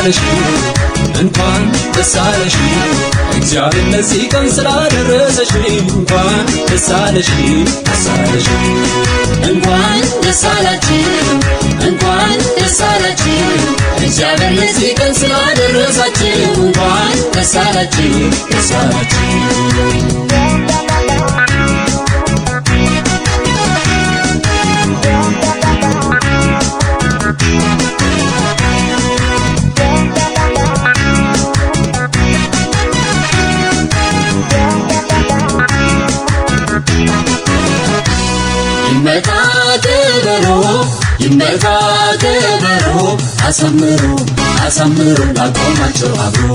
አለሽ እንኳን ደስ አለሽ እግዚአብሔር ለዚህ ቀን ስላደረሰሽ እንኳን ደስ አለሽ ደስ አለሽ እንኳን ደስ አላችሁ እንኳን ደስ አላችሁ እግዚአብሔር ለዚህ ቀን ስላደረሳችሁ እንኳን ደስ አላችሁ ደስ አላችሁ ይመታ ከበሮ አሳምሩ አሳምሩ ላቆማቸው አብሮ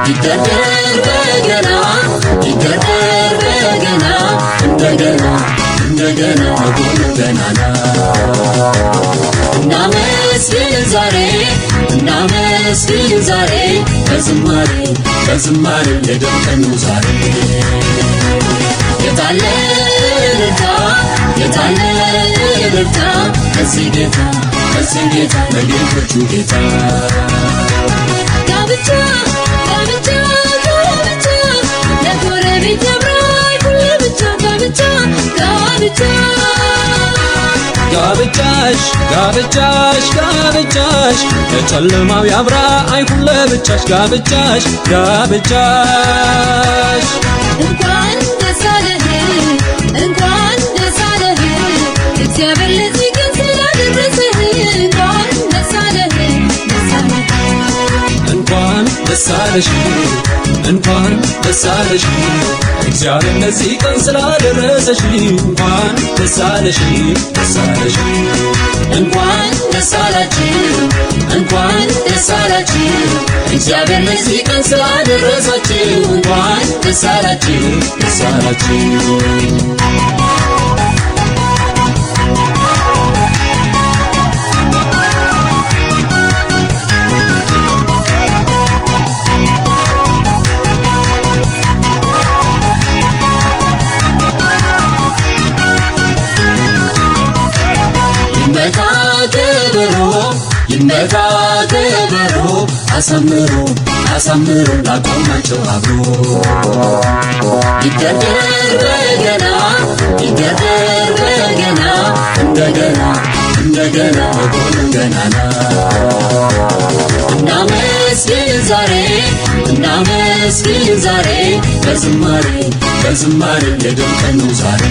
ይደርደር በገና እንደገና እንደገና ጎን ገናና እናመስግን ዛሬ በዝማሬ የደምቀኑ ዛሬ የታለ እልልታ ከዚህ ጌታ ለጌቶቹ ጌታ ጋብቻ ለጎረቤት ያምራል ሁሌ ብቻ ጋብቻሽ ለጨለማው ያብራ አይሁን ለብቻሽ ጋብቻሽ እንኳን ደስ አለህ እግዚአብሔር ለዚህ ቀን ስላደረሰህ እንኳን ደስ አለህ እንኳን ደስ አለሽ እግዚአብሔር ለዚህ ቀን ስላደረሰሽ እንኳን ደስ አለሽ እንኳን ደስ አላችሁ እግዚአብሔር ለዚህ ቀን ስላደረሳችሁ እንኳን ደስ አላችሁ ይመታ ከበሮ አሳምሩ ላቆማቸው አብሮ ይደርደር በገና እንደገና ጎን ገናና እናመስግን ዛሬ በዝማሬ የደምቀኑ ዛሬ